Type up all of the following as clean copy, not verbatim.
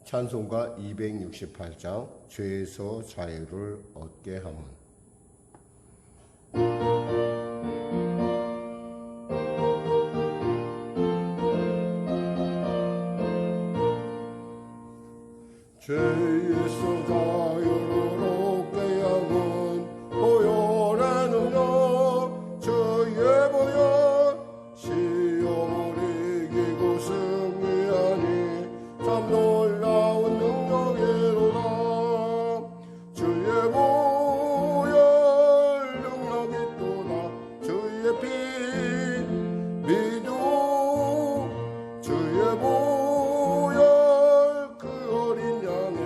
찬송가 268장 죄에서 자유를 얻게 함은. 죄에서 자유를 얻게 함은 보혈의 능력 주의 보혈 시험을 이기고 승리하니 참 놀라운 능력이로다. 주의 보혈 능력이 또다. 주의 피 믿음 주의 보혈 그 어린 양의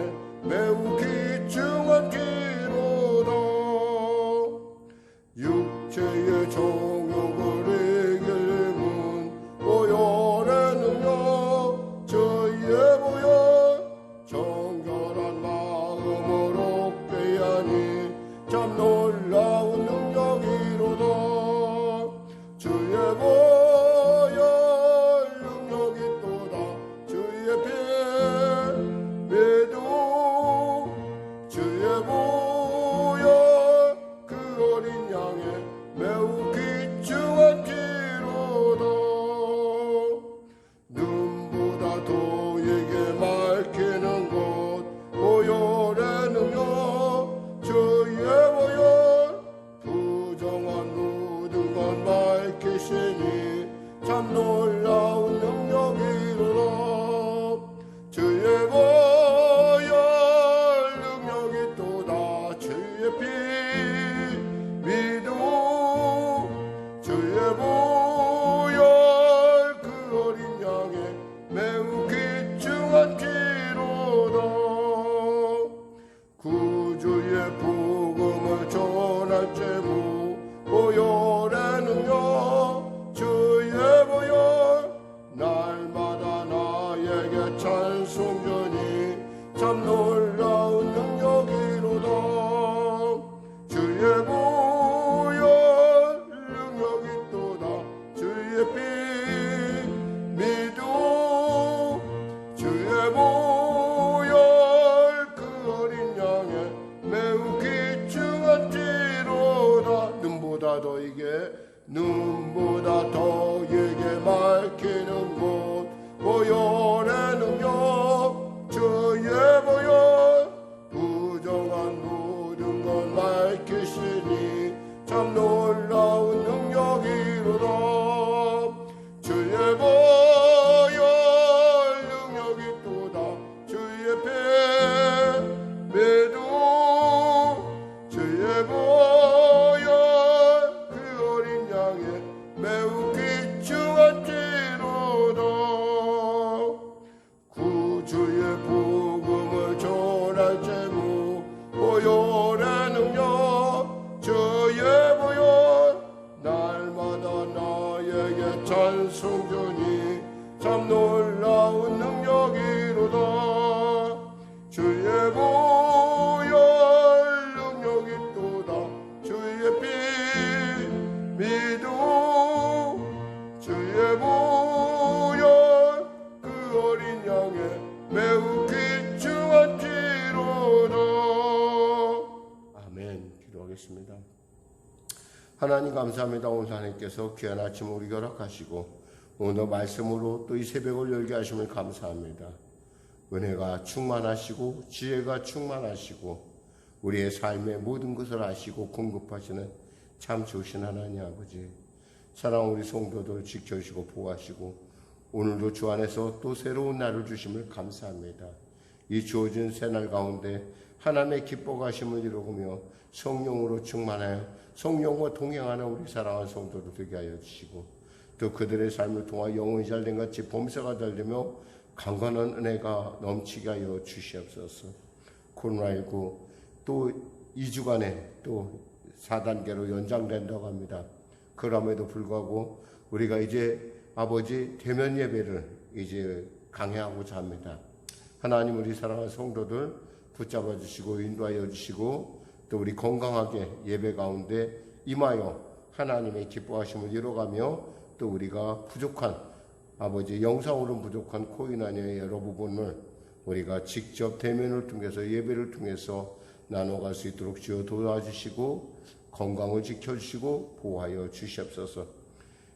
매우 귀중한 기로다. 육체의 정욕을 이기는 보혈의 능력 주의 보혈 정결한 마음을 얻게 하니 참 놀라운 능력이로다. 주의 보혈 능력이 또다. 주의 피 믿음 주의 보혈 그 어린 양의 매우 귀중한 기로다. 눈보다 더에게 밝히는 것 보혈의 능력 주의 보혈 부정한 모든 것 밝히시니 참 놀라운 능력이로다. 주의 보혈 능력이 또다. 주의 피 믿음 주의 보혈 그 어린 양의 매우 귀중한 기로다. 구주의 복음을 전할 제무 보혈의 능력 주의 보혈 날마다 나에게 찬송전이 참 놀라운 능력이로다. 주의 보혈 능력이 또다. 주의 피 믿음 주의 보혈 그 어린 양의 매우 귀중한 기로다. 눈보다 더에게 밝히는 것 보혈의 능력 주의 보혈 부정한 모든 것 밝히시니 참 놀라운 능력이로다. 주의 보혈 능력이 또다. 주의 피 믿음 주의 보혈 그 어린 양의 매우 귀중한 기로다. 구주의 복음을 전할 제무 보혈의 능력 주의 보혈 날마다 나에게 찬송전이 참 놀라운 능력이로다. 주의 보혈 능력이 또다. 주의 피 믿음 주의 보혈 그 어린 양의 매우 귀중한 기로다. 아멘. 기도하겠습니다. 하나님 감사합니다. 오늘 하나님께서 귀한 아침 우리 허락하시고 오늘 말씀으로 또 이 새벽을 열게 하심을 감사합니다. 은혜가 충만하시고 지혜가 충만하시고 우리의 삶의 모든 것을 아시고 공급하시는 참 좋으신 하나님 아버지, 사랑하는 우리 성도들 지켜주시고 보호하시고 오늘도 주 안에서 또 새로운 날을 주심을 감사합니다. 이 주어진 새날 가운데 하나님의 기뻐가심을 이루며 성령으로 충만하여 성령과 동행하는 우리 사랑하는 성도들 되게 하여 주시고 또 그들의 삶을 통하 영혼이 잘된 같이 범사가 잘되며 강건한 은혜가 넘치게 하여 주시옵소서. 코로나19 또 2주간에 또 4단계로 연장된다고 합니다. 그럼에도 불구하고 우리가 이제 아버지 대면 예배를 이제 강행하고자 합니다. 하나님 우리 사랑하는 성도들 붙잡아 주시고 인도하여 주시고 또 우리 건강하게 예배 가운데 임하여 하나님의 기뻐하심을 이뤄가며 또 우리가 부족한 아버지 영상으로는 부족한 코인 안의 여러 부분을 우리가 직접 대면을 통해서 예배를 통해서 나눠갈 수 있도록 주여 도와주시고 건강을 지켜주시고 보호하여 주시옵소서.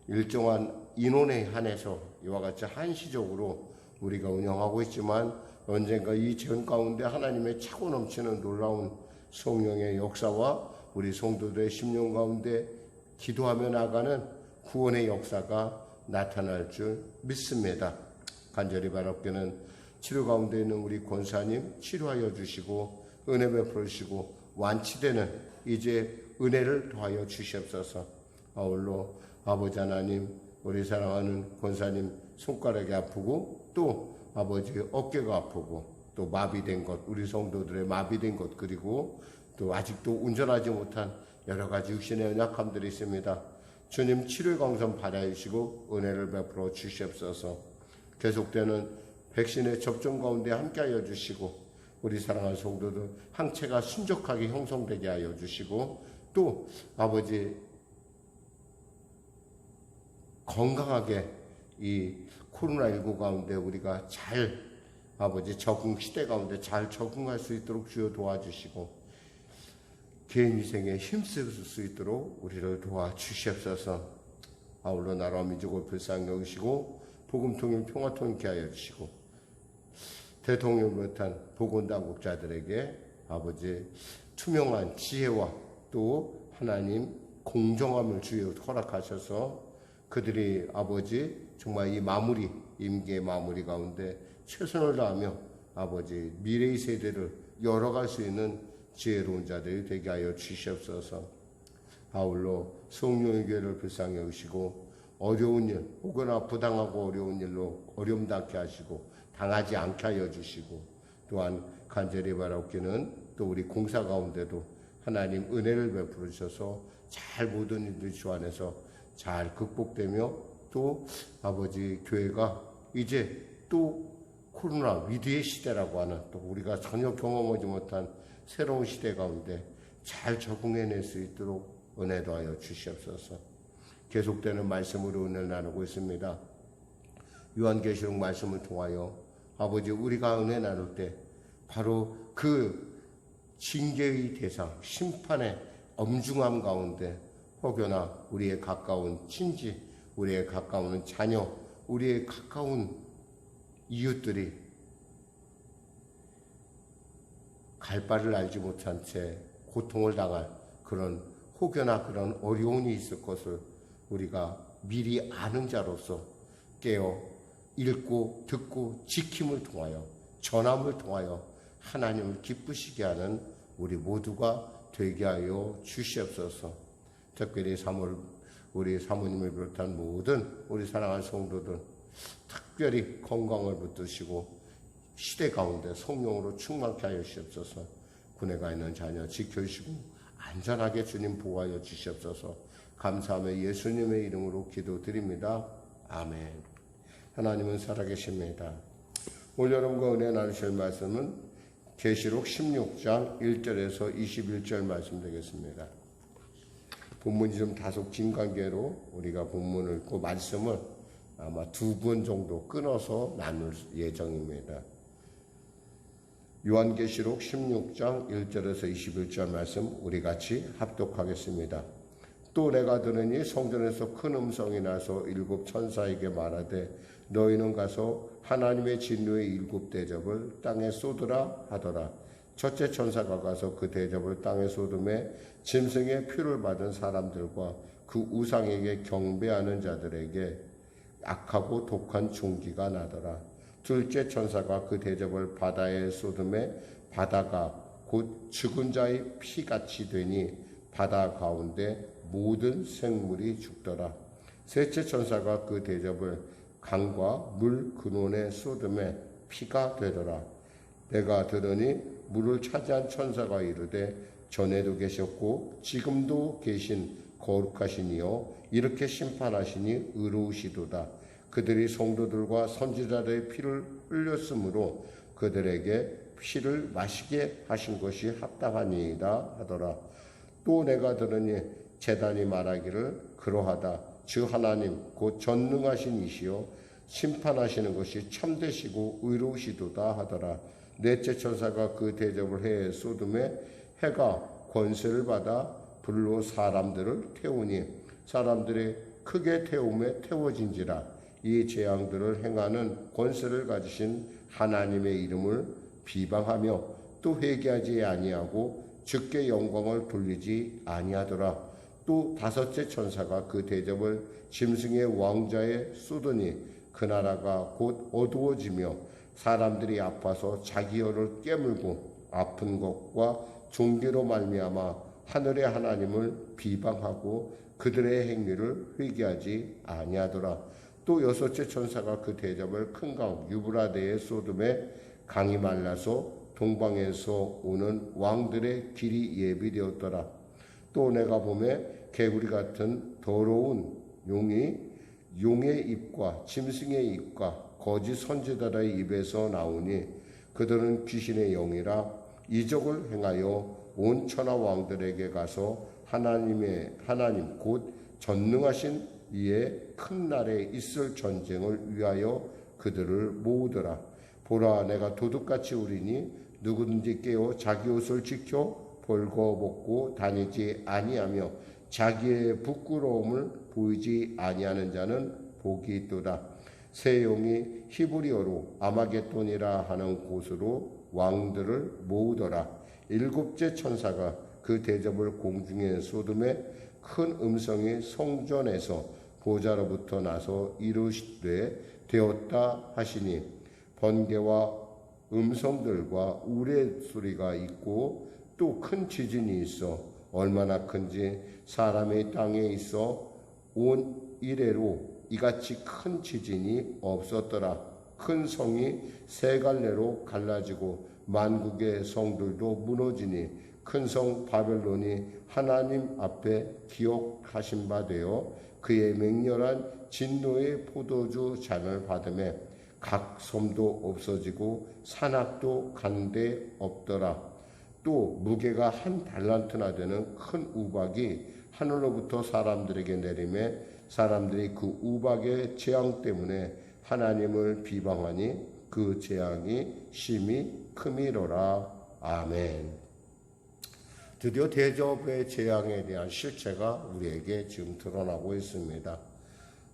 일정한 인원에 한해서 이와 같이 한시적으로 우리가 운영하고 있지만 언젠가 이 전 가운데 하나님의 차고 넘치는 놀라운 성령의 역사와 우리 성도들의 심령 가운데 기도하며 나가는 구원의 역사가 나타날 줄 믿습니다. 간절히 바랍게는 치료 가운데 있는 우리 권사님 치료하여 주시고 은혜 베풀어 주시고 완치되는 이제 은혜를 더하여 주시옵소서. 아울러 아버지 하나님, 우리 사랑하는 권사님 손가락이 아프고 또 아버지 어깨가 아프고 또 마비된 것, 우리 성도들의 마비된 것, 그리고 또 아직도 운전하지 못한 여러 가지 육신의 연약함들이 있습니다. 주님 치료의 광선 받아주시고 은혜를 베풀어 주시옵소서. 계속되는 백신의 접종 가운데 함께하여 주시고 우리 사랑하는 성도들 항체가 순적하게 형성되게 하여 주시고 또 아버지 건강하게 이 코로나19 가운데 우리가 잘 아버지 적응 시대 가운데 잘 적응할 수 있도록 주여 도와주시고 개인 위생에 힘쓸 수 있도록 우리를 도와주시옵소서. 아울러 나라와 민족을 불쌍히 여기시고 복음 통일 평화 통일케 하여 주시고 대통령 못한 보건당국자들에게 아버지 투명한 지혜와 또 하나님 공정함을 주여 허락하셔서 그들이 아버지 정말 이 마무리 임기의 마무리 가운데 최선을 다하며 아버지 미래의 세대를 열어갈 수 있는 지혜로운 자들이 되게 하여 주시옵소서. 아울러 성령의 교회를 불쌍히 여기시고 어려운 일 혹은 부당하고 어려운 일로 어려움 닿게 하시고 당하지 않게 하여 주시고 또한 간절히 바라옵기는 또 우리 공사 가운데도 하나님 은혜를 베풀어 주셔서 잘 모든 일들 주 안에서 잘 극복되며 또 아버지 교회가 이제 또 코로나 위기의 시대라고 하는 또 우리가 전혀 경험하지 못한 새로운 시대 가운데 잘 적응해낼 수 있도록 은혜 더하여 주시옵소서. 계속되는 말씀으로 은혜를 나누고 있습니다. 요한계시록 말씀을 통하여 아버지 우리가 은혜 나눌 때 바로 그 징계의 대상, 심판의 엄중함 가운데 혹여나 우리의 가까운 친지, 우리의 가까운 자녀, 우리의 가까운 이웃들이 갈 바를 알지 못한 채 고통을 당할 그런 혹여나 그런 어려움이 있을 것을 우리가 미리 아는 자로서 깨어 읽고 듣고 지킴을 통하여 전함을 통하여 하나님을 기쁘시게 하는 우리 모두가 되게 하여 주시옵소서. 특별히 우리 사모님을 비롯한 모든 우리 사랑하는 성도들 특별히 건강을 붙드시고 시대 가운데 성령으로 충만케 하여 주시옵소서. 군에 가 있는 자녀 지켜주시고 안전하게 주님 보호하여 주시옵소서. 감사하며 예수님의 이름으로 기도드립니다. 아멘. 하나님은 살아계십니다. 오늘 여러분과 은혜 나누실 말씀은 계시록 16장 1절에서 21절 말씀 되겠습니다. 본문이 좀 다소 긴 관계로 우리가 본문을 그 말씀을 아마 2분 정도 끊어서 나눌 예정입니다. 요한계시록 16장 1절에서 21절 말씀 우리 같이 합독하겠습니다. 또 내가 들으니 성전에서 큰 음성이 나서 7 천사에게 말하되 너희는 가서 하나님의 진노의 7 대접을 땅에 쏟으라 하더라. 첫째 천사가 가서 그 대접을 땅에 쏟음에 짐승의 피를 받은 사람들과 그 우상에게 경배하는 자들에게 악하고 독한 종기가 나더라. 둘째 천사가 그 대접을 바다에 쏟음에 바다가 곧 죽은 자의 피같이 되니 바다 가운데 모든 생물이 죽더라. 셋째 천사가 그 대접을 강과 물 근원에 쏟음에 피가 되더라. 내가 들으니 물을 차지한 천사가 이르되 전에도 계셨고 지금도 계신 거룩하신 이여 이렇게 심판하시니 의로우시도다. 그들이 성도들과 선지자들의 피를 흘렸으므로 그들에게 피를 마시게 하신 것이 합당하니이다 하더라. 또 내가 들으니 제단이 말하기를 그러하다. 주 하나님 곧 전능하신 이시여 심판하시는 것이 참되시고 의로우시도다 하더라. 넷째 천사가 그 대접을 해 소돔에 해가 권세를 받아 불로 사람들을 태우니 사람들이 크게 태움에 태워진지라. 이 재앙들을 행하는 권세를 가지신 하나님의 이름을 비방하며 또 회개하지 아니하고 주께 영광을 돌리지 아니하더라. 또 다섯째 천사가 그 대접을 짐승의 왕자에 쏟으니 그 나라가 곧 어두워지며 사람들이 아파서 자기 혀를 깨물고 아픈 것과 종기로 말미암아 하늘의 하나님을 비방하고 그들의 행위를 회개하지 아니하더라. 또 여섯째 천사가 그 대접을 큰 강 유브라데의 소돔에 강이 말라서 동방에서 오는 왕들의 길이 예비되었더라. 또 내가 보매 개구리 같은 더러운 용의 입과 짐승의 입과 거짓 선지자들의 입에서 나오니 그들은 귀신의 영이라 이적을 행하여 온 천하 왕들에게 가서 하나님 곧 전능하신 이의 큰 날에 있을 전쟁을 위하여 그들을 모으더라. 보라, 내가 도둑같이 우리니 누구든지 깨어 자기 옷을 지켜 벌거벗고 다니지 아니하며 자기의 부끄러움을 보이지 아니하는 자는 복이 있도다. 새 용이 히브리어로 아마겟돈이라 하는 곳으로 왕들을 모으더라. 일곱째 천사가 그 대접을 공중에 쏟음에 큰 음성이 성전에서 보좌로부터 나서 이르시되 되었다 하시니 번개와 음성들과 우레소리가 있고 또 큰 지진이 있어 얼마나 큰지 사람의 땅에 있어 온 이래로 이같이 큰 지진이 없었더라. 큰 성이 세 갈래로 갈라지고 만국의 성들도 무너지니 큰 성 바벨론이 하나님 앞에 기억하신 바 되어 그의 맹렬한 진노의 포도주 잔을 받음에 각 섬도 없어지고 산악도 간데 없더라. 또 무게가 한 달란트나 되는 큰 우박이 하늘로부터 사람들에게 내리매 사람들이 그 우박의 재앙 때문에 하나님을 비방하니 그 재앙이 심히 크미로라. 아멘. 드디어 대접의 재앙에 대한 실체가 우리에게 지금 드러나고 있습니다.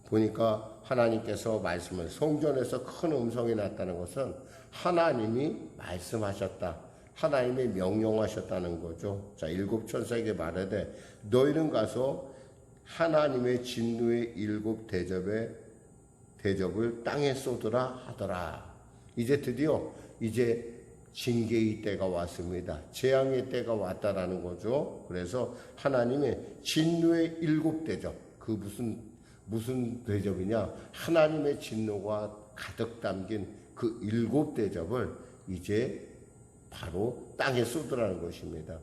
보니까 하나님께서 말씀을 성전에서 큰 음성이 났다는 것은 하나님이 말씀하셨다. 하나님이 명령하셨다는 거죠. 자, 일곱 천사에게 말하되 너희는 가서 하나님의 진노의 일곱 대접을 땅에 쏟으라 하더라. 이제 드디어 징계의 때가 왔습니다. 재앙의 때가 왔다라는 거죠. 그래서 하나님의 진노의 일곱 대접, 그 무슨 대접이냐? 하나님의 진노가 가득 담긴 그 일곱 대접을 이제 바로 땅에 쏟으라는 것입니다.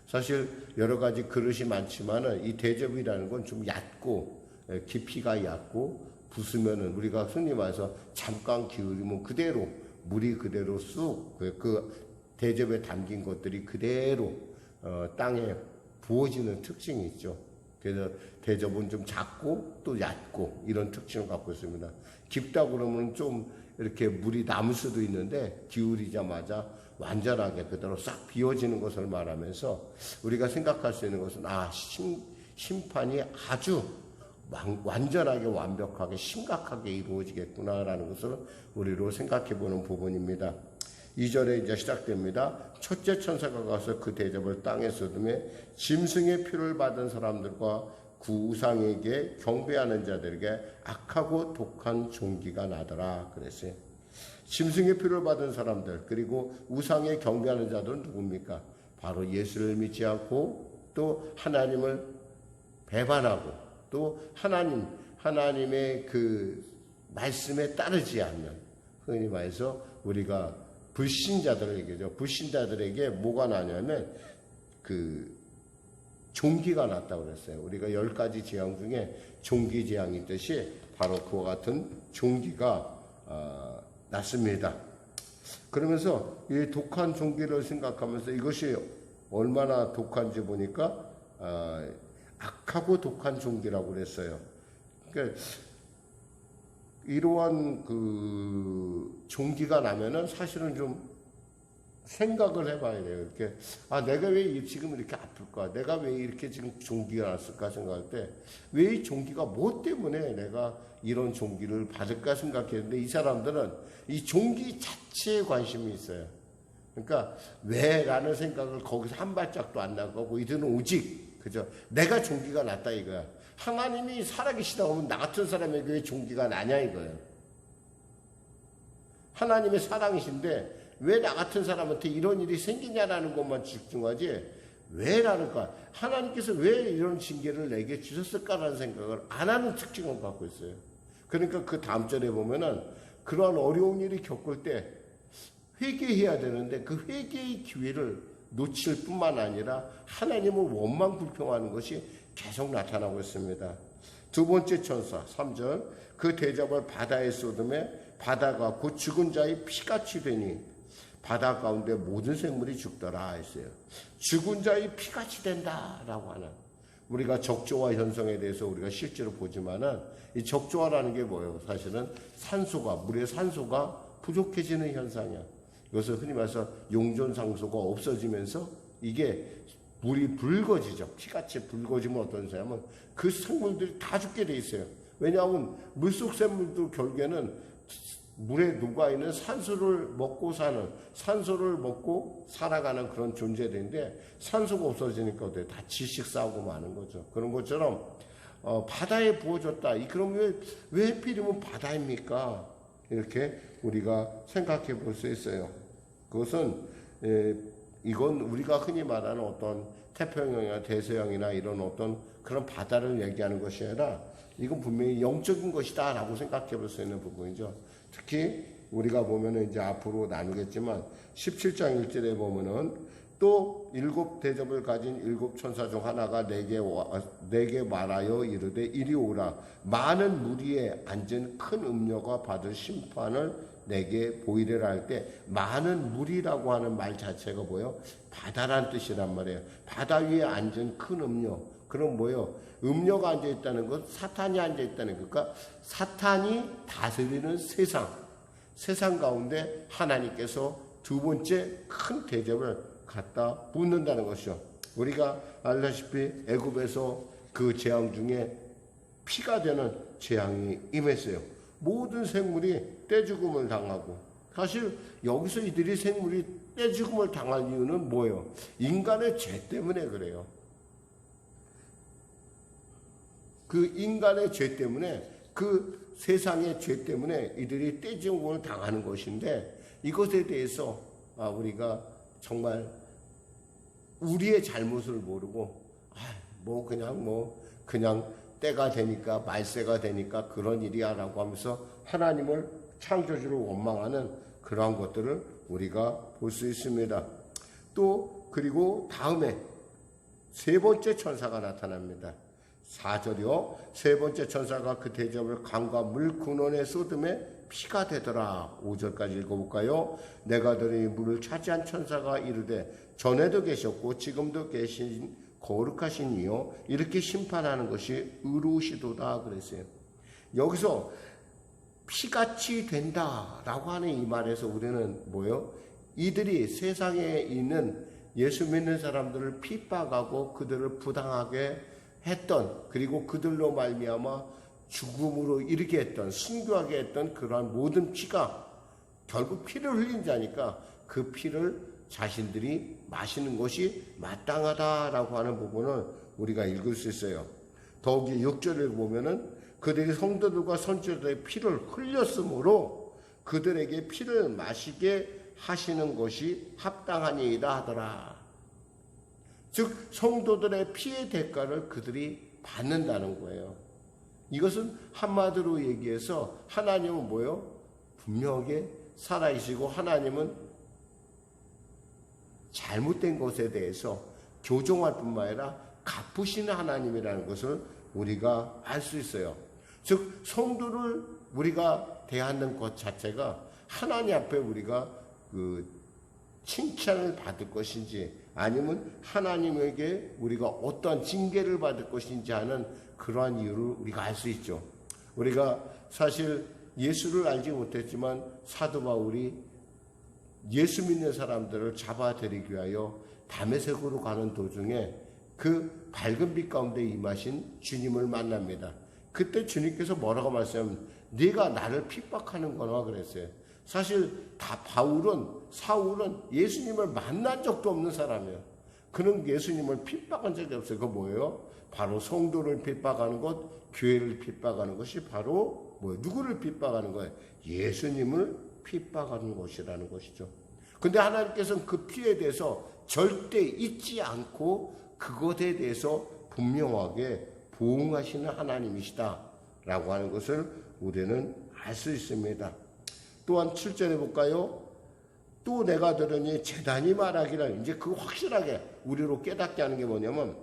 사실 여러 가지 그릇이 많지만은 이 대접이라는 건 좀 얕고 깊이가 얕고 부수면은 우리가 흔히 말해서 잠깐 기울이면 그대로 물이 그대로 쑥 그 대접에 담긴 것들이 그대로 땅에 부어지는 특징이 있죠. 그래서 대접은 좀 작고 또 얕고 이런 특징을 갖고 있습니다. 깊다 그러면 좀 이렇게 물이 남을 수도 있는데 기울이자마자 완전하게 그대로 싹 비워지는 것을 말하면서 우리가 생각할 수 있는 것은 심판이 아주 완전하게 완벽하게 심각하게 이루어지겠구나라는 것을 우리로 생각해 보는 부분입니다. 2절에 이제 시작됩니다. 첫째 천사가 가서 그 대접을 땅에 쏟으며 짐승의 피를 받은 사람들과 그 우상에게 경배하는 자들에게 악하고 독한 종기가 나더라 그랬어요. 짐승의 피를 받은 사람들 그리고 우상에 경배하는 자들은 누굽니까? 바로 예수를 믿지 않고 또 하나님을 배반하고 또 하나님의 그 말씀에 따르지 않는, 흔히 말해서 우리가 불신자들을 얘기하죠. 불신자들에게 뭐가 나냐면 그 종기가 났다고 그랬어요. 우리가 10가지 재앙 중에 종기 재앙이 있듯이 바로 그와 같은 종기가 났습니다. 그러면서 이 독한 종기를 생각하면서 이것이 얼마나 독한지 보니까 악하고 독한 종기라고 그랬어요. 그러니까 이러한 그 종기가 나면은 사실은 좀 생각을 해봐야 돼요. 이렇게, 내가 왜 지금 이렇게 아플까? 내가 왜 이렇게 지금 종기가 났을까 생각할 때, 왜 이 종기가 뭐 때문에 내가 이런 종기를 받을까 생각했는데, 이 사람들은 이 종기 자체에 관심이 있어요. 그러니까, 왜? 라는 생각을 거기서 한 발짝도 안 나가고, 이들은 오직, 그죠? 내가 종기가 났다 이거야. 하나님이 살아계시다 보면 나 같은 사람에게 왜 종기가 나냐 이거예요. 하나님의 사랑이신데, 왜 나 같은 사람한테 이런 일이 생기냐라는 것만 집중하지, 왜라는 거, 하나님께서 왜 이런 징계를 내게 주셨을까라는 생각을 안 하는 특징을 갖고 있어요. 그러니까 그 다음 절에 보면은 그런 어려운 일이 겪을 때 회개해야 되는데 그 회개의 기회를 놓칠 뿐만 아니라 하나님을 원망 불평하는 것이 계속 나타나고 있습니다. 두 번째 천사 3절, 그 대접을 바다에 쏟음에 바다가 곧 죽은 자의 피같이 되니 바다 가운데 모든 생물이 죽더라 했어요. 죽은 자의 피같이 된다라고 하는, 우리가 적조화 현상에 대해서 우리가 실제로 보지만은 이 적조화라는 게 뭐예요? 사실은 산소가, 물의 산소가 부족해지는 현상이야. 이것을 흔히 말해서 용존상소가 없어지면서 이게 물이 붉어지죠. 피같이 붉어지면 어떤 현상이냐면 그 생물들이 다 죽게 돼 있어요. 왜냐하면 물속 생물도 결국에는 물에 녹아있는 산소를 먹고 사는, 산소를 먹고 살아가는 그런 존재들인데, 산소가 없어지니까 다 질식 싸우고 마는 거죠. 그런 것처럼 바다에 부어졌다. 그럼 왜 하필이면 바다입니까? 이렇게 우리가 생각해 볼 수 있어요. 그것은 이건 우리가 흔히 말하는 어떤 태평양이나 대서양이나 이런 어떤 그런 바다를 얘기하는 것이 아니라 이건 분명히 영적인 것이다 라고 생각해 볼 수 있는 부분이죠. 특히 우리가 보면은 이제 앞으로 나누겠지만 17장 1절에 보면은 또 7 대접을 가진 7 천사 중 하나가 내게 말하여 이르되 이리 오라. 많은 무리에 앉은 큰 음녀가 받을 심판을 내게 보이래라 할 때, 많은 무리라고 하는 말 자체가 뭐예요? 바다란 뜻이란 말이에요. 바다 위에 앉은 큰 음녀. 그럼 뭐예요? 음녀가 앉아있다는 건 사탄이 앉아있다는 것. 그러니까 사탄이 다스리는 세상 가운데 하나님께서 두 번째 큰 대접을 갖다 붓는다는 것이죠. 우리가 알다시피 애굽에서 그 재앙 중에 피가 되는 재앙이 임했어요. 모든 생물이 떼죽음을 당하고, 사실 여기서 이들이 생물이 떼죽음을 당할 이유는 뭐예요? 인간의 죄 때문에 그래요. 그 인간의 죄 때문에, 그 세상의 죄 때문에 이들이 떼죽음을 당하는 것인데, 이것에 대해서 우리가 정말 우리의 잘못을 모르고 그냥 때가 되니까, 말세가 되니까 그런 일이야 라고 하면서 하나님을, 창조주를 원망하는 그러한 것들을 우리가 볼 수 있습니다. 또 그리고 다음에 세 번째 천사가 나타납니다. 4절이요. 세 번째 천사가 그 대접을 강과 물 근원에 쏟음에 피가 되더라. 5절까지 읽어볼까요? 내가 들으니 물을 차지한 천사가 이르되 전에도 계셨고 지금도 계신 거룩하신 이요 이렇게 심판하는 것이 의로우시도다 그랬어요. 여기서 피같이 된다라고 하는 이 말에서 우리는 뭐요? 이들이 세상에 있는 예수 믿는 사람들을 핍박하고 그들을 부당하게 했던, 그리고 그들로 말미암아 죽음으로 이르게 했던, 순교하게 했던 그러한 모든 피가 결국 피를 흘린 자니까 그 피를 자신들이 마시는 것이 마땅하다라고 하는 부분을 우리가 읽을 수 있어요. 더욱이 6절을 보면은 그들이 성도들과 선지자들의 피를 흘렸으므로 그들에게 피를 마시게 하시는 것이 합당하니이다 하더라. 즉 성도들의 피의 대가를 그들이 받는다는 거예요. 이것은 한마디로 얘기해서 하나님은 뭐예요? 분명하게 살아계시고 하나님은 잘못된 것에 대해서 교정할 뿐만 아니라 갚으시는 하나님이라는 것을 우리가 알 수 있어요. 즉 성도를 우리가 대하는 것 자체가 하나님 앞에 우리가 그 칭찬을 받을 것인지 아니면 하나님에게 우리가 어떤 징계를 받을 것인지 하는 그러한 이유를 우리가 알 수 있죠. 우리가 사실 예수를 알지 못했지만 사도 바울이 예수 믿는 사람들을 잡아들이기 위하여 다메섹으로 가는 도중에 그 밝은 빛 가운데 임하신 주님을 만납니다. 그때 주님께서 뭐라고 말씀하면 네가 나를 핍박하는 거나 그랬어요. 사실 사울은 예수님을 만난 적도 없는 사람이에요. 그는 예수님을 핍박한 적이 없어요. 그거 뭐예요? 바로 성도를 핍박하는 것, 교회를 핍박하는 것이 바로 뭐예요? 누구를 핍박하는 거예요? 예수님을 핍박하는 것이라는 것이죠. 근데 하나님께서는 그 피에 대해서 절대 잊지 않고 그것에 대해서 분명하게 보응하시는 하나님이시다 라고 하는 것을 우리는 알 수 있습니다. 또한 7절에 볼까요? 또 내가 들으니 제단이 말하기를, 이제 그 확실하게 우리로 깨닫게 하는 게 뭐냐면,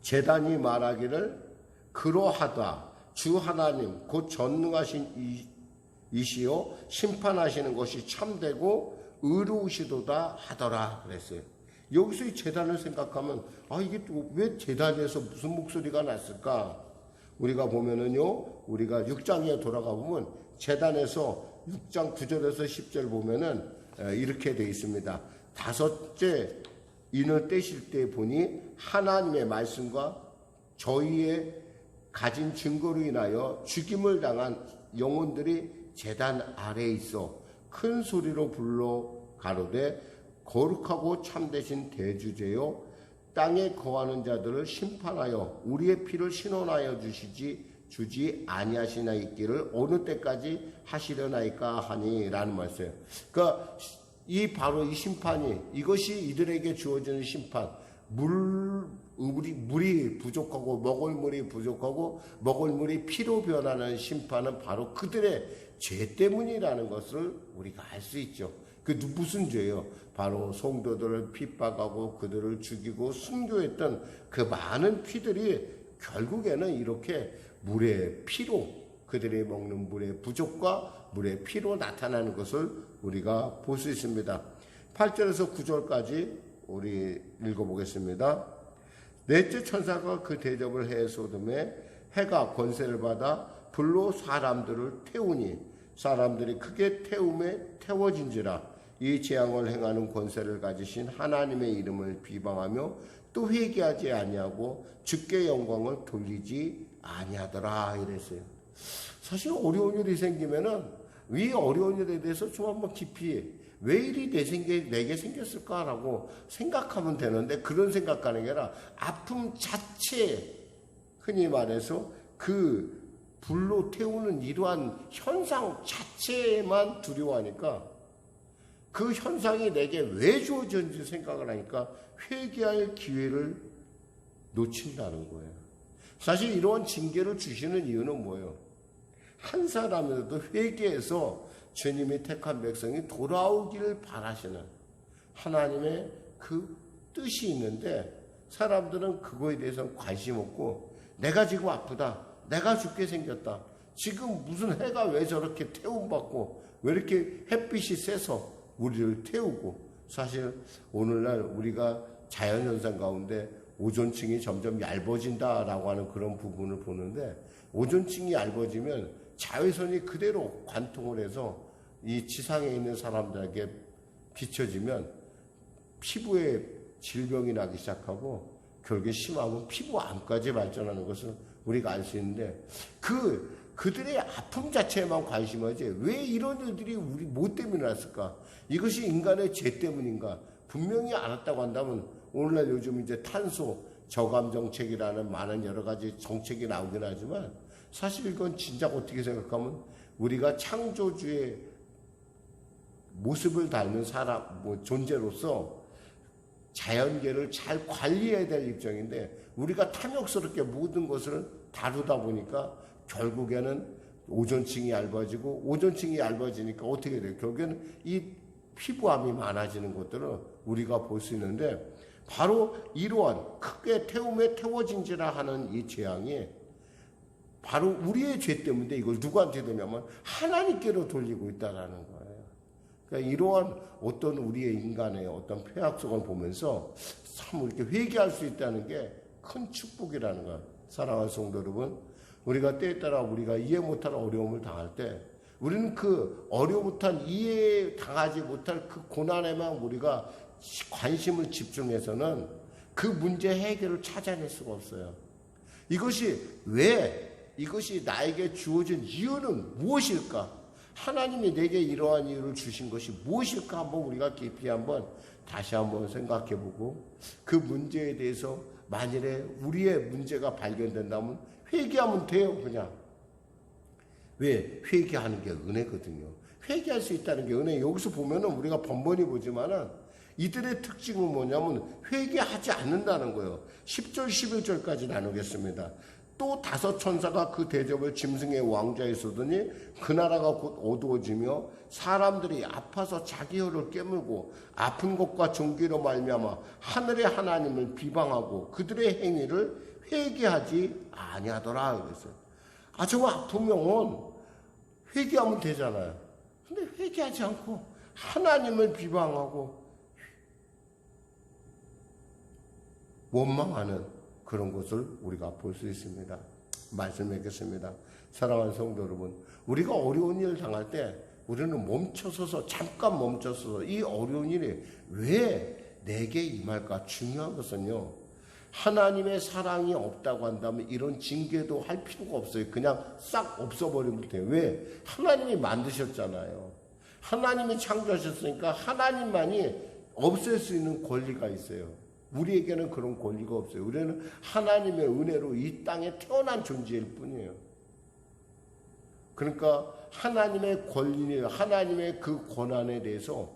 제단이 말하기를 그러하다 주 하나님 곧 전능하신 이시요 심판하시는 것이 참되고 의로우시도다 하더라 그랬어요. 여기서 이 제단을 생각하면 이게 왜 제단에서 무슨 목소리가 났을까? 우리가 보면은요, 우리가 6장에 돌아가 보면 제단에서 6장 9절에서 10절 보면은 이렇게 되어 있습니다. 다섯째 인을 떼실 때 보니 하나님의 말씀과 저희의 가진 증거로 인하여 죽임을 당한 영혼들이 제단 아래에 있어 큰 소리로 불러 가로되 거룩하고 참되신 대주제요 땅에 거하는 자들을 심판하여 우리의 피를 신원하여 주지 아니하시나이기를 어느 때까지 하시려나이까 하니라는 말씀이에요. 그러니까 바로 이 심판이, 이것이 이들에게 주어지는 심판, 물이 부족하고 먹을 물이 부족하고 먹을 물이 피로 변하는 심판은 바로 그들의 죄 때문이라는 것을 우리가 알 수 있죠. 그 무슨 죄요? 바로 성도들을 핍박하고 그들을 죽이고 순교했던 그 많은 피들이 결국에는 이렇게 물의 피로, 그들이 먹는 물의 부족과 물의 피로 나타나는 것을 우리가 볼 수 있습니다. 8절에서 9절까지 우리 읽어보겠습니다. 넷째 천사가 그 대접을 해 소돔에 해가 권세를 받아 불로 사람들을 태우니 사람들이 크게 태움에 태워진지라. 이 재앙을 행하는 권세를 가지신 하나님의 이름을 비방하며 또 회개하지 아니하고 주께 영광을 돌리지 아니하더라 이랬어요. 사실 어려운 일이 생기면은 이 어려운 일에 대해서 좀 한번 깊이 왜 일이 내게 생겼을까라고 생각하면 되는데, 그런 생각하는 게 아니라 아픔 자체, 흔히 말해서 그 불로 태우는 이러한 현상 자체만 두려워하니까 그 현상이 내게 왜 주어졌는지 생각을 하니까 회개할 기회를 놓친다는 거예요. 사실 이러한 징계를 주시는 이유는 뭐예요? 한 사람이라도 회개해서 주님이 택한 백성이 돌아오기를 바라시는 하나님의 그 뜻이 있는데, 사람들은 그거에 대해서는 관심 없고 내가 지금 아프다, 내가 죽게 생겼다, 지금 무슨 해가 왜 저렇게 태움받고 왜 이렇게 햇빛이 세서 우리를 태우고. 사실 오늘날 우리가 자연현상 가운데 오존층이 점점 얇아진다라고 하는 그런 부분을 보는데, 오존층이 얇아지면 자외선이 그대로 관통을 해서 이 지상에 있는 사람들에게 비춰지면 피부에 질병이 나기 시작하고 결국에 심하면 피부암까지 발전하는 것을 우리가 알 수 있는데, 그들의 아픔 자체에만 관심하지 왜 이런 일들이 우리 뭐 때문에 났을까? 이것이 인간의 죄 때문인가? 분명히 알았다고 한다면, 오늘날 요즘 이제 탄소 저감 정책이라는 많은 여러 가지 정책이 나오긴 하지만, 사실 이건 진작 어떻게 생각하면 우리가 창조주의 모습을 닮은 존재로서 자연계를 잘 관리해야 될 입장인데, 우리가 탐욕스럽게 모든 것을 다루다 보니까 결국에는 오존층이 얇아지고, 오존층이 얇아지니까 어떻게 돼요? 결국에는 이 피부암이 많아지는 것들을 우리가 볼 수 있는데, 바로 이러한 크게 태움에 태워진지라 하는 이 재앙이 바로 우리의 죄 때문에 이걸 누구한테 되냐면 하나님께로 돌리고 있다라는 거예요. 그러니까 이러한 어떤 우리의 인간의 어떤 폐악성을 보면서 참 이렇게 회개할 수 있다는 게 큰 축복이라는 거예요. 사랑하는 성도 여러분, 우리가 때에 따라 우리가 이해 못할 어려움을 당할 때 우리는 그 어려움 못한 이해 당하지 못할 그 고난에만 우리가 관심을 집중해서는 그 문제 해결을 찾아낼 수가 없어요. 이것이 나에게 주어진 이유는 무엇일까? 하나님이 내게 이러한 이유를 주신 것이 무엇일까? 한번 우리가 깊이 한번 다시 한번 생각해보고 그 문제에 대해서 만일에 우리의 문제가 발견된다면 회개하면 돼요. 그냥. 왜? 회개하는 게 은혜거든요. 회개할 수 있다는 게 은혜. 여기서 보면은 우리가 번번이 보지만은 이들의 특징은 뭐냐면 회개하지 않는다는 거예요. 10절 11절까지 나누겠습니다. 또 5 천사가 그 대접을 짐승의 왕좌에 쏟으니 그 나라가 곧 어두워지며 사람들이 아파서 자기 혀를 깨물고 아픈 것과 종기로 말미암아 하늘의 하나님을 비방하고 그들의 행위를 회개하지 아니하더라 그랬어요. 정말 아프면 회개하면 되잖아요. 근데 회개하지 않고 하나님을 비방하고 원망하는 그런 것을 우리가 볼 수 있습니다. 말씀드리겠습니다. 사랑하는 성도 여러분, 우리가 어려운 일을 당할 때 우리는 멈춰서서 잠깐 멈춰서서 이 어려운 일이 왜 내게 임할까? 중요한 것은요, 하나님의 사랑이 없다고 한다면 이런 징계도 할 필요가 없어요. 그냥 싹 없어버리면 돼요. 왜? 하나님이 만드셨잖아요. 하나님이 창조하셨으니까 하나님만이 없앨 수 있는 권리가 있어요. 우리에게는 그런 권리가 없어요. 우리는 하나님의 은혜로 이 땅에 태어난 존재일 뿐이에요. 그러니까 하나님의 권리, 하나님의 그 권한에 대해서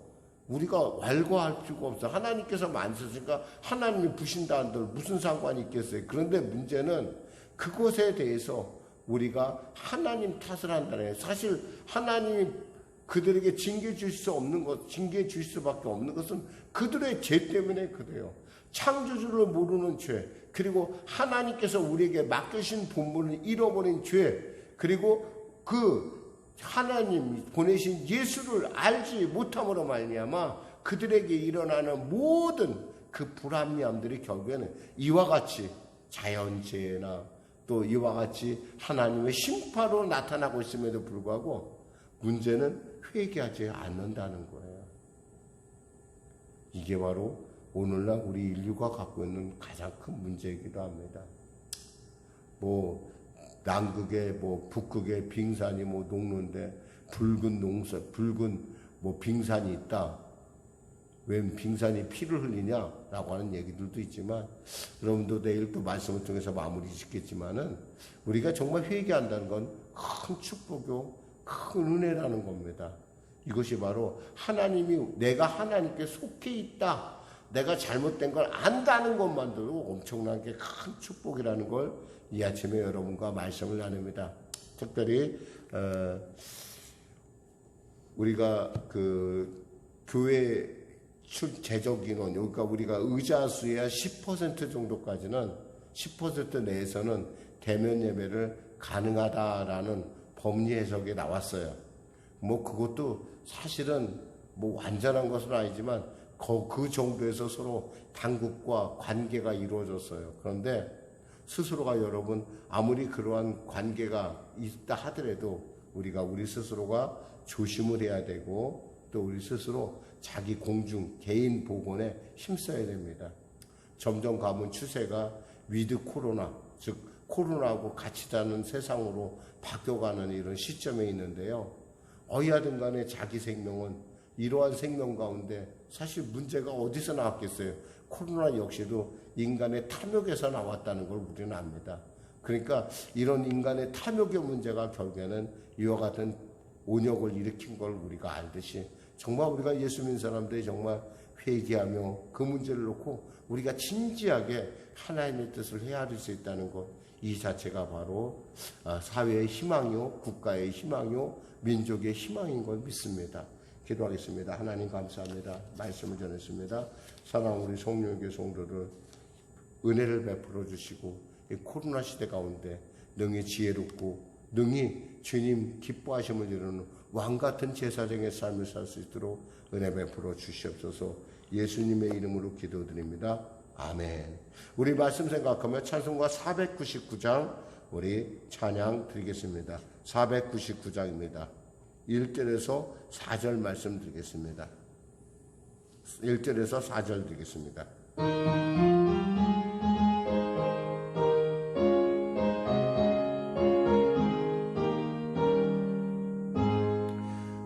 우리가 완고할 필요가 없어요. 하나님께서 만드셨으니까 하나님이 부신다 한들 무슨 상관이 있겠어요. 그런데 문제는 그것에 대해서 우리가 하나님 탓을 한다는 거예요. 사실 하나님이 그들에게 징계 줄 수 없는 것, 징계 줄 수밖에 없는 것은 그들의 죄 때문에 그래요. 창조주를 모르는 죄, 그리고 하나님께서 우리에게 맡기신 본분을 잃어버린 죄, 그리고 그 하나님 보내신 예수를 알지 못함으로 말미암아 그들에게 일어나는 모든 그 불합리함들이 결국에는 이와 같이 자연재해나 또 이와 같이 하나님의 심판으로 나타나고 있음에도 불구하고 문제는 회개하지 않는다는 거예요. 이게 바로 오늘날 우리 인류가 갖고 있는 가장 큰 문제이기도 합니다. 남극에 북극에 빙산이 녹는데 붉은 빙산이 있다. 왜 빙산이 피를 흘리냐라고 하는 얘기들도 있지만, 여러분도 내일 또 말씀을 통해서 마무리 짓겠지만은 우리가 정말 회개한다는 건 큰 축복이고 큰 은혜라는 겁니다. 이것이 바로 내가 하나님께 속해 있다. 내가 잘못된 걸 안다는 것만으로도 엄청나게 큰 축복이라는 걸 이 아침에 여러분과 말씀을 나눕니다. 특별히 우리가 그 교회 재적 인원, 그러니까 우리가 의자 수의 10% 정도까지는 10% 내에서는 대면 예배를 가능하다라는 법리 해석이 나왔어요. 그것도 사실은 완전한 것은 아니지만 그 정도에서 서로 당국과 관계가 이루어졌어요. 그런데 스스로가 여러분 아무리 그러한 관계가 있다 하더라도 우리 스스로가 조심을 해야 되고 또 우리 스스로 자기 공중 개인 보건에 힘써야 됩니다. 점점 가면 추세가 위드 코로나, 즉 코로나하고 같이 사는 세상으로 바뀌어가는 이런 시점에 있는데요. 어디하든 간에 자기 생명은 이러한 생명 가운데 사실 문제가 어디서 나왔겠어요? 코로나 역시도 인간의 탐욕에서 나왔다는 걸 우리는 압니다. 그러니까 이런 인간의 탐욕의 문제가 결국에는 이와 같은 온역을 일으킨 걸 우리가 알듯이 정말 우리가 예수 믿는 사람들이 정말 회개하며 그 문제를 놓고 우리가 진지하게 하나님의 뜻을 헤아릴 수 있다는 것, 이 자체가 바로 사회의 희망이요, 국가의 희망이요, 민족의 희망인 걸 믿습니다. 기도하겠습니다. 하나님 감사합니다. 말씀을 전했습니다. 사랑하는 우리 성령교회 성도들 은혜를 베풀어 주시고 이 코로나 시대 가운데 능히 지혜롭고 능히 주님 기뻐하심을 이루는 왕같은 제사장의 삶을 살 수 있도록 은혜 베풀어 주시옵소서. 예수님의 이름으로 기도드립니다. 아멘. 우리 말씀 생각하며 찬송가 499장 우리 찬양 드리겠습니다. 499장입니다. 1절에서 4절 말씀 드리겠습니다. 1절에서 4절 드리겠습니다.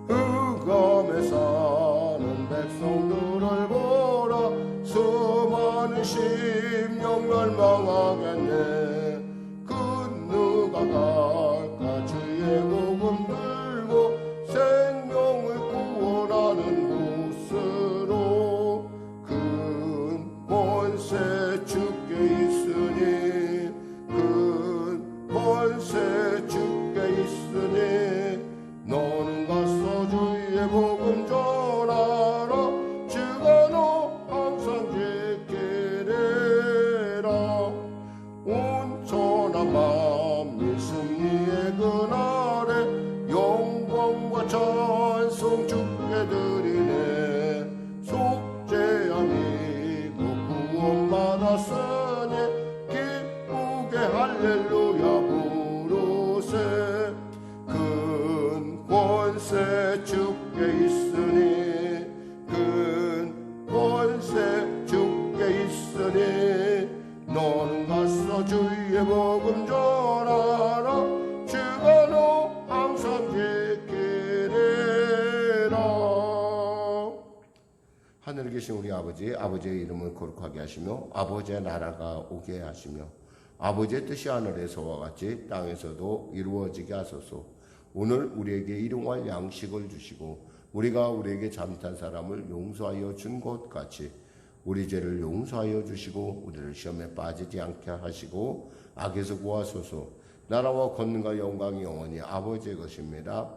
흑암에 사는 백성들을 보라. 수많은 심령 멸망하겠네. 그 누가 갈까. 주의 복음 들고 생명을 구원하는 곳으로. 큰 권세 주께 있으니, 큰 권세 주께 있으니, 너는 가서 주의 복음 전하라. 주가 너 항상 지키리라. 온전한 만민 승리의 그날에 영광과 찬송 주께 드리네. 속죄함이고 구원받았으니 기쁘게 할렐루야 부르세. 큰 권세 주께 있으니, 큰 권세 주께 있으니, 너는 가서 주의 복음 전하라. 주가 너 항상 지키리라. 하늘에 계신 우리 아버지, 아버지의 이름을 거룩하게 하시며 아버지의 나라가 오게 하시며 아버지의 뜻이 하늘에서와 같이 땅에서도 이루어지게 하소서. 오늘 우리에게 일용할 양식을 주시고 우리가 우리에게 잘못한 사람을 용서하여 준 것 같이 우리 죄를 용서하여 주시고 우리를 시험에 빠지지 않게 하시고 악에서 구하소서. 나라와 권능과 영광이 영원히 아버지의 것입니다.